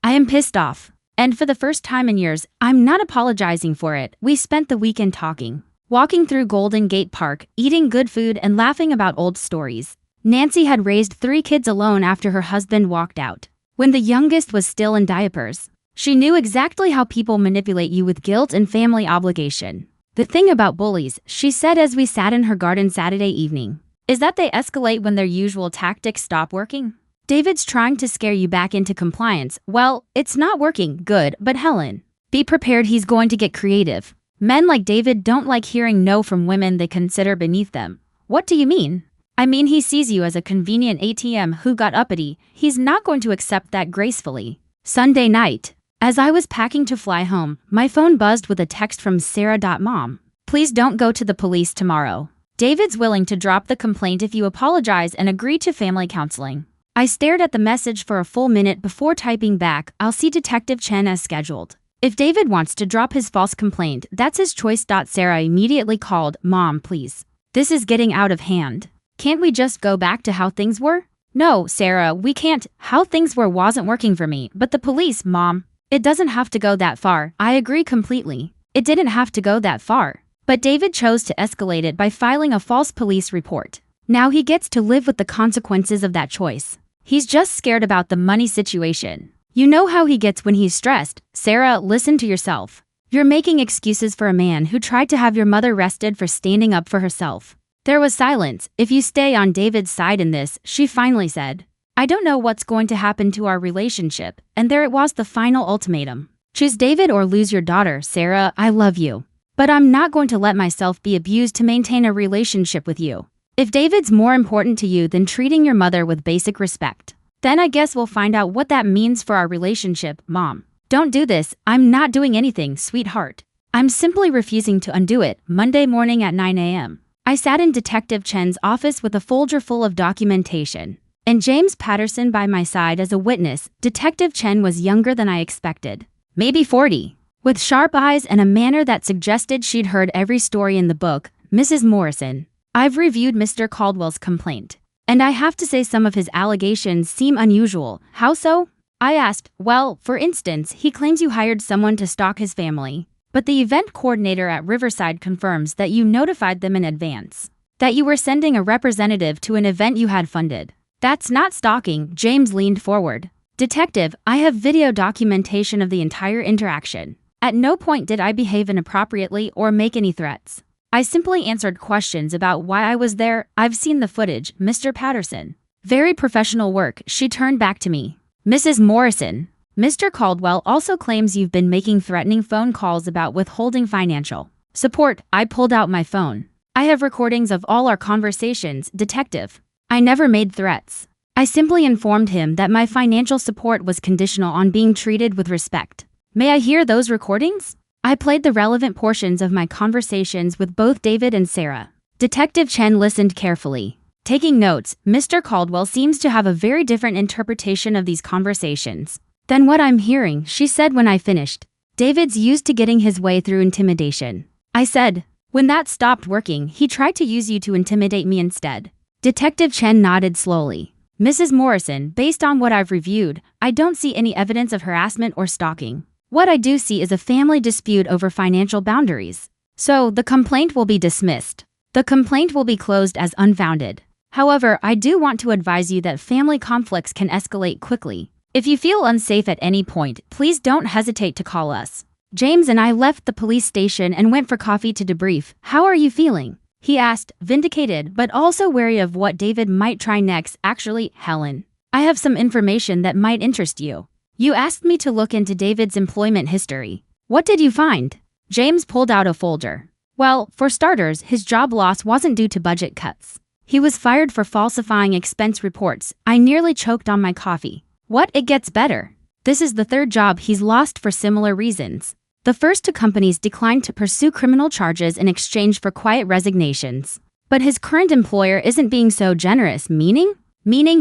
I am pissed off. And for the first time in years, I'm not apologizing for it. We spent the weekend talking, walking through Golden Gate Park, eating good food and laughing about old stories. Nancy had raised 3 kids alone after her husband walked out, when the youngest was still in diapers. She knew exactly how people manipulate you with guilt and family obligation. The thing about bullies, she said as we sat in her garden Saturday evening, is that they escalate when their usual tactics stop working. David's trying to scare you back into compliance. Well, it's not working. Good, but Helen, be prepared, he's going to get creative. Men like David don't like hearing no from women they consider beneath them. What do you mean? I mean, he sees you as a convenient ATM who got uppity. He's not going to accept that gracefully. Sunday night, as I was packing to fly home, my phone buzzed with a text from Sarah. Mom, please don't go to the police tomorrow. David's willing to drop the complaint if you apologize and agree to family counseling. I stared at the message for a full minute before typing back, I'll see Detective Chen as scheduled. If David wants to drop his false complaint, that's his choice. Sarah immediately called, Mom, please. This is getting out of hand. Can't we just go back to how things were? No, Sarah, we can't. How things were wasn't working for me, but the police, Mom. It doesn't have to go that far. I agree completely. It didn't have to go that far. But David chose to escalate it by filing a false police report. Now he gets to live with the consequences of that choice. He's just scared about the money situation. You know how he gets when he's stressed. Sarah, listen to yourself. You're making excuses for a man who tried to have your mother arrested for standing up for herself. There was silence. If you stay on David's side in this, she finally said. I don't know what's going to happen to our relationship, and there it was, the final ultimatum. Choose David or lose your daughter. Sarah, I love you. But I'm not going to let myself be abused to maintain a relationship with you. If David's more important to you than treating your mother with basic respect, then I guess we'll find out what that means for our relationship, Mom. Don't do this. I'm not doing anything, sweetheart. I'm simply refusing to undo it. Monday morning at 9 a.m. I sat in Detective Chen's office with a folder full of documentation, and James Patterson by my side as a witness. Detective Chen was younger than I expected, maybe 40, with sharp eyes and a manner that suggested she'd heard every story in the book. Mrs. Morrison, I've reviewed Mr. Caldwell's complaint, and I have to say some of his allegations seem unusual. How so? I asked. Well, for instance, he claims you hired someone to stalk his family. But the event coordinator at Riverside confirms that you notified them in advance, that you were sending a representative to an event you had funded. That's not stalking. James leaned forward. Detective, I have video documentation of the entire interaction. At no point did I behave inappropriately or make any threats. I simply answered questions about why I was there. I've seen the footage, Mr. Patterson. Very professional work. She turned back to me. Mrs. Morrison, Mr. Caldwell also claims you've been making threatening phone calls about withholding financial support. I pulled out my phone. I have recordings of all our conversations, Detective. I never made threats. I simply informed him that my financial support was conditional on being treated with respect. May I hear those recordings? I played the relevant portions of my conversations with both David and Sarah. Detective Chen listened carefully, taking notes. Mr. Caldwell seems to have a very different interpretation of these conversations than what I'm hearing, she said when I finished. David's used to getting his way through intimidation. I said. When that stopped working, he tried to use you to intimidate me instead. Detective Chen nodded slowly. Mrs. Morrison, based on what I've reviewed, I don't see any evidence of harassment or stalking. What I do see is a family dispute over financial boundaries. So, the complaint will be dismissed. The complaint will be closed as unfounded. However, I do want to advise you that family conflicts can escalate quickly. If you feel unsafe at any point, please don't hesitate to call us. James and I left the police station and went for coffee to debrief. How are you feeling? He asked, vindicated but also wary of what David might try next. Actually, Helen, I have some information that might interest you. You asked me to look into David's employment history. What did you find? James pulled out a folder. Well, for starters, his job loss wasn't due to budget cuts. He was fired for falsifying expense reports. I nearly choked on my coffee. What? It gets better. This is the third job he's lost for similar reasons. The first two companies declined to pursue criminal charges in exchange for quiet resignations. But his current employer isn't being so generous, meaning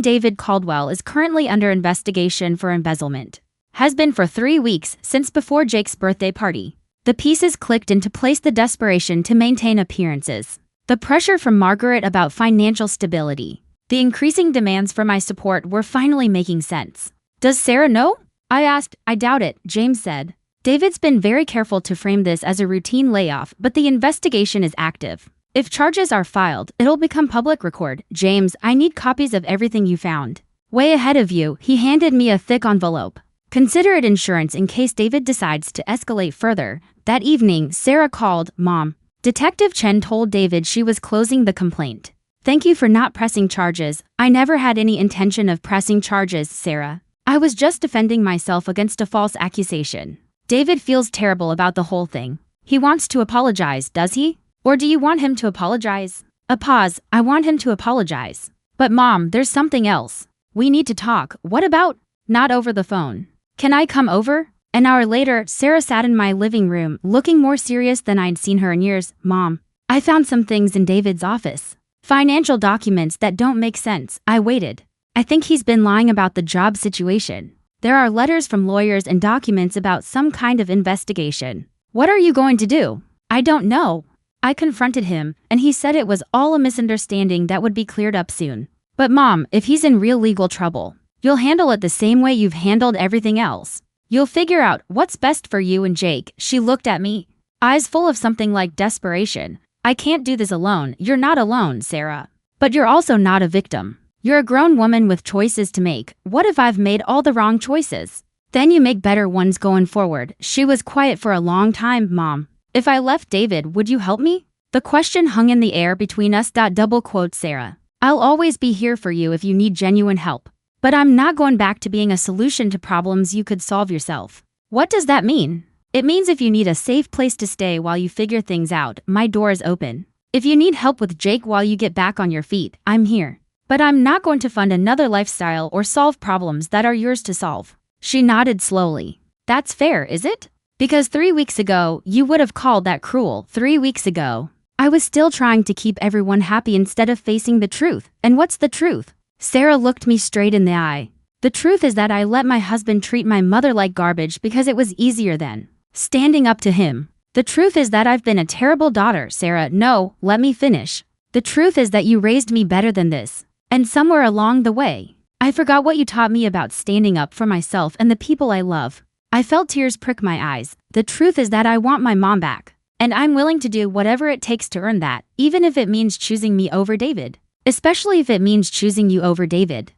David Caldwell is currently under investigation for embezzlement. Has been for 3 weeks, since before Jake's birthday party. The pieces clicked into place. The desperation to maintain appearances. The pressure from Margaret about financial stability. The increasing demands for my support were finally making sense. Does Sarah know? I asked. I doubt it, James said. David's been very careful to frame this as a routine layoff, but the investigation is active. If charges are filed, it'll become public record. James, I need copies of everything you found. Way ahead of you, he handed me a thick envelope. Consider it insurance in case David decides to escalate further. That evening, Sarah called. Mom. Detective Chen told David she was closing the complaint. Thank you for not pressing charges. I never had any intention of pressing charges, Sarah. I was just defending myself against a false accusation. David feels terrible about the whole thing. He wants to apologize, does he? Or do you want him to apologize? A pause. I want him to apologize. But Mom, there's something else. We need to talk. What about? Not over the phone. Can I come over? An hour later, Sarah sat in my living room, looking more serious than I'd seen her in years. Mom, I found some things in David's office. Financial documents that don't make sense. I waited. I think he's been lying about the job situation. There are letters from lawyers and documents about some kind of investigation. What are you going to do? I don't know. I confronted him, and he said it was all a misunderstanding that would be cleared up soon. But Mom, if he's in real legal trouble, you'll handle it the same way you've handled everything else. You'll figure out what's best for you and Jake. She looked at me. eyes full of something like desperation. I can't do this alone. You're not alone, Sarah. But you're also not a victim. You're a grown woman with choices to make. What if I've made all the wrong choices? Then you make better ones going forward. She was quiet for a long time, Mom. If I left David, would you help me? The question hung in the air between us. Double quote Sarah. I'll always be here for you if you need genuine help. But I'm not going back to being a solution to problems you could solve yourself. What does that mean? It means if you need a safe place to stay while you figure things out, my door is open. If you need help with Jake while you get back on your feet, I'm here. But I'm not going to fund another lifestyle or solve problems that are yours to solve. She nodded slowly. That's fair, is it? Because 3 weeks ago, you would have called that cruel. 3 weeks ago, I was still trying to keep everyone happy instead of facing the truth. And what's the truth? Sarah looked me straight in the eye. The truth is that I let my husband treat my mother like garbage because it was easier then. Standing up to him. The truth is that I've been a terrible daughter, Sarah. No, let me finish. The truth is that you raised me better than this. And somewhere along the way, I forgot what you taught me about standing up for myself and the people I love. I felt tears prick my eyes. The truth is that I want my mom back. And I'm willing to do whatever it takes to earn that, even if it means choosing me over David. Especially if it means choosing you over David.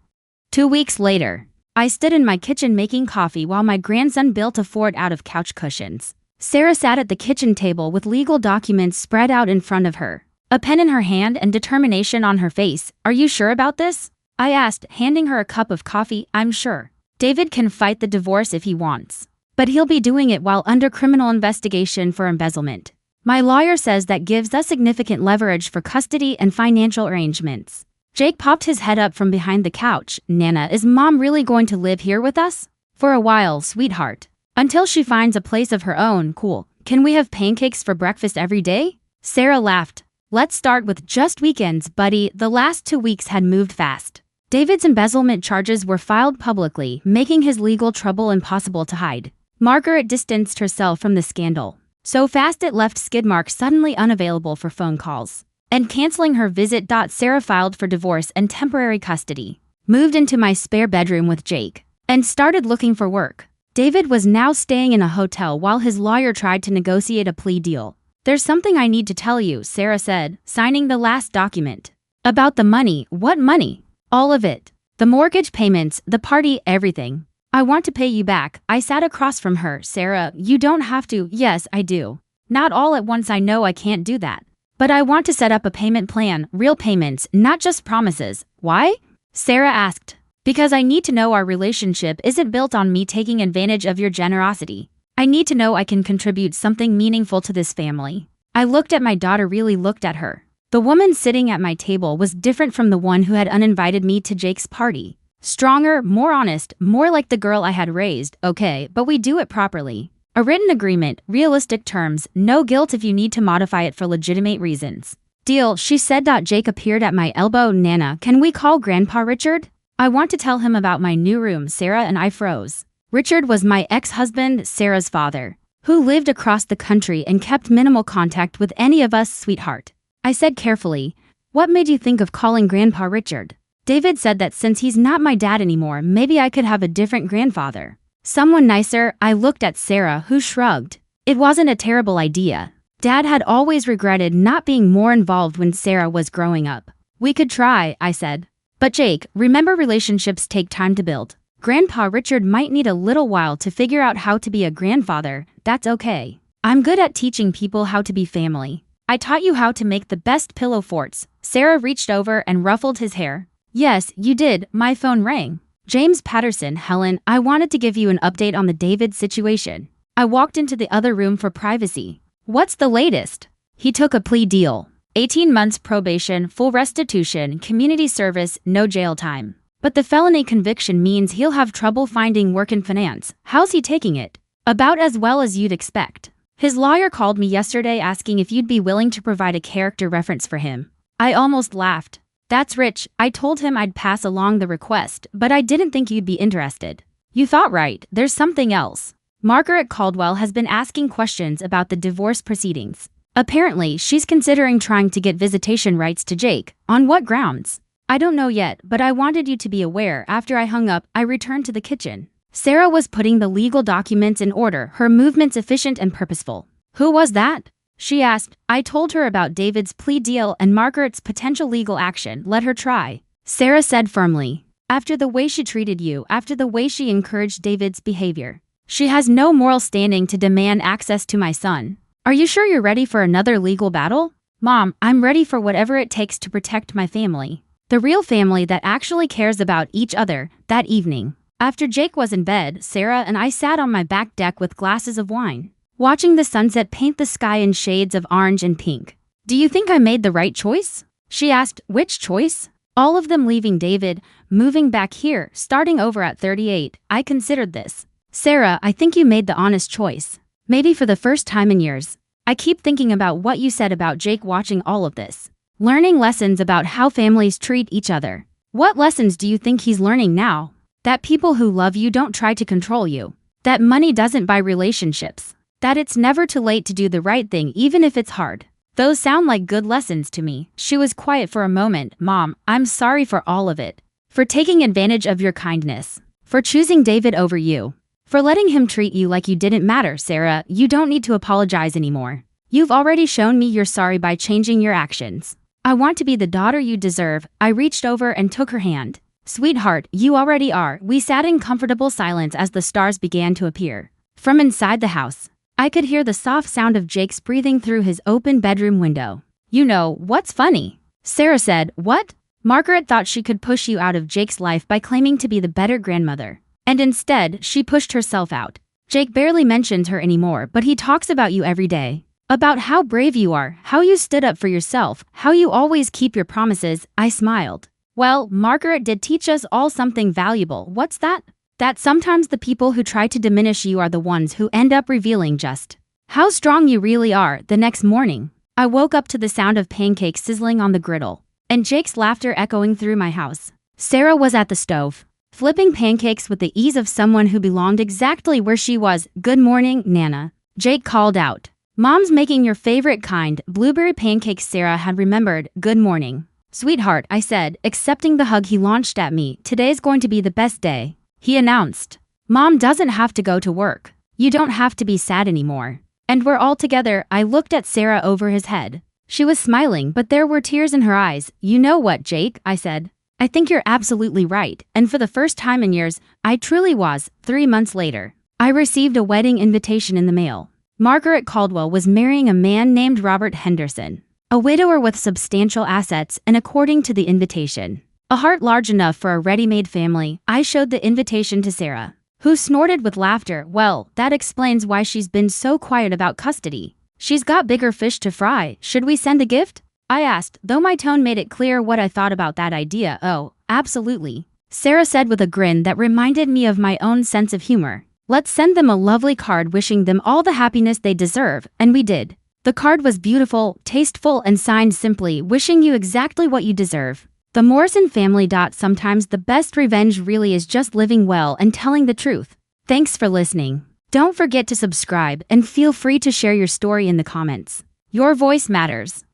2 weeks later, I stood in my kitchen making coffee while my grandson built a fort out of couch cushions. Sarah sat at the kitchen table with legal documents spread out in front of her, a pen in her hand and determination on her face. Are you sure about this? I asked, handing her a cup of coffee. I'm sure. David can fight the divorce if he wants. But he'll be doing it while under criminal investigation for embezzlement. My lawyer says that gives us significant leverage for custody and financial arrangements. Jake popped his head up from behind the couch. Nana, is Mom really going to live here with us? For a while, sweetheart. Until she finds a place of her own. Cool. Can we have pancakes for breakfast every day? Sarah laughed. Let's start with just weekends, buddy. The last 2 weeks had moved fast. David's embezzlement charges were filed publicly, making his legal trouble impossible to hide. Margaret distanced herself from the scandal. So fast it left Skidmark suddenly unavailable for phone calls. And canceling her visit. Sarah filed for divorce and temporary custody, moved into my spare bedroom with Jake, and started looking for work. David was now staying in a hotel while his lawyer tried to negotiate a plea deal. There's something I need to tell you, Sarah said, signing the last document. About the money. What money? All of it. The mortgage payments, the party, everything. I want to pay you back. I sat across from her. Sarah, you don't have to. Yes, I do. Not all at once. I know I can't do that. But I want to set up a payment plan, real payments, not just promises. Why? Sarah asked. Because I need to know our relationship isn't built on me taking advantage of your generosity. I need to know I can contribute something meaningful to this family. I looked at my daughter, really looked at her. The woman sitting at my table was different from the one who had uninvited me to Jake's party. Stronger, more honest, more like the girl I had raised. Okay, but we do it properly. A written agreement, realistic terms, no guilt if you need to modify it for legitimate reasons. Deal, she said. Jake appeared at my elbow. Nana, can we call Grandpa Richard? I want to tell him about my new room. Sarah and I froze. Richard was my ex-husband, Sarah's father, who lived across the country and kept minimal contact with any of us, sweetheart. I said carefully, what made you think of calling Grandpa Richard? David said that since he's not my dad anymore, maybe I could have a different grandfather. Someone nicer. I looked at Sarah, who shrugged. It wasn't a terrible idea. Dad had always regretted not being more involved when Sarah was growing up. We could try, I said. But Jake, remember, relationships take time to build. Grandpa Richard might need a little while to figure out how to be a grandfather. That's okay. I'm good at teaching people how to be family. I taught you how to make the best pillow forts. Sarah reached over and ruffled his hair. Yes, you did. My phone rang. James Patterson. Helen, I wanted to give you an update on the David situation. I walked into the other room for privacy. What's the latest? He took a plea deal. 18 months probation, full restitution, community service, no jail time. But the felony conviction means he'll have trouble finding work in finance. How's he taking it? About as well as you'd expect. His lawyer called me yesterday asking if you'd be willing to provide a character reference for him. I almost laughed. That's rich. I told him I'd pass along the request, but I didn't think you'd be interested. You thought right. There's something else. Margaret Caldwell has been asking questions about the divorce proceedings. Apparently, she's considering trying to get visitation rights to Jake. On what grounds? I don't know yet, but I wanted you to be aware. After I hung up, I returned to the kitchen. Sarah was putting the legal documents in order, her movements efficient and purposeful. Who was that? She asked. I told her about David's plea deal and Margaret's potential legal action. Let her try, Sarah said firmly. After the way she treated you, after the way she encouraged David's behavior, she has no moral standing to demand access to my son. Are you sure you're ready for another legal battle? Mom, I'm ready for whatever it takes to protect my family. The real family that actually cares about each other. That evening, after Jake was in bed, Sarah and I sat on my back deck with glasses of wine, watching the sunset paint the sky in shades of orange and pink. Do you think I made the right choice? She asked. Which choice? All of them leaving David, moving back here, starting over at 38. I considered this. Sarah, I think you made the honest choice. Maybe for the first time in years. I keep thinking about what you said about Jake watching all of this. Learning lessons about how families treat each other. What lessons do you think he's learning now? That people who love you don't try to control you. That money doesn't buy relationships. That it's never too late to do the right thing even if it's hard. Those sound like good lessons to me. She was quiet for a moment. Mom, I'm sorry for all of it. For taking advantage of your kindness. For choosing David over you. For letting him treat you like you didn't matter. Sarah, you don't need to apologize anymore. You've already shown me you're sorry by changing your actions. I want to be the daughter you deserve. I reached over and took her hand. Sweetheart, you already are. We sat in comfortable silence as the stars began to appear. From inside the house, I could hear the soft sound of Jake's breathing through his open bedroom window. You know, what's funny? Sarah said. What? Margaret thought she could push you out of Jake's life by claiming to be the better grandmother. And instead, she pushed herself out. Jake barely mentions her anymore, but he talks about you every day. About how brave you are, how you stood up for yourself, how you always keep your promises. I smiled. Well, Margaret did teach us all something valuable. What's that? That sometimes the people who try to diminish you are the ones who end up revealing just how strong you really are. The next morning, I woke up to the sound of pancakes sizzling on the griddle, and Jake's laughter echoing through my house. Sarah was at the stove, flipping pancakes with the ease of someone who belonged exactly where she was. Good morning, Nana, Jake called out. Mom's making your favorite kind, blueberry pancakes. Sarah had remembered. Good morning, sweetheart, I said, accepting the hug he launched at me. Today's going to be the best day, he announced. Mom doesn't have to go to work. You don't have to be sad anymore. And we're all together. I looked at Sarah over his head. She was smiling, but there were tears in her eyes. You know what, Jake, I said. I think you're absolutely right. And for the first time in years, I truly was. 3 months later, I received a wedding invitation in the mail. Margaret Caldwell was marrying a man named Robert Henderson, a widower with substantial assets, and according to the invitation, a heart large enough for a ready-made family. I showed the invitation to Sarah, who snorted with laughter. Well, that explains why she's been so quiet about custody. She's got bigger fish to fry. Should we send a gift? I asked, though my tone made it clear what I thought about that idea. Oh, absolutely, Sarah said with a grin that reminded me of my own sense of humor. Let's send them a lovely card wishing them all the happiness they deserve, and we did. The card was beautiful, tasteful, and signed simply, wishing you exactly what you deserve. The Morrison family. Sometimes the best revenge really is just living well and telling the truth. Thanks for listening. Don't forget to subscribe and feel free to share your story in the comments. Your voice matters.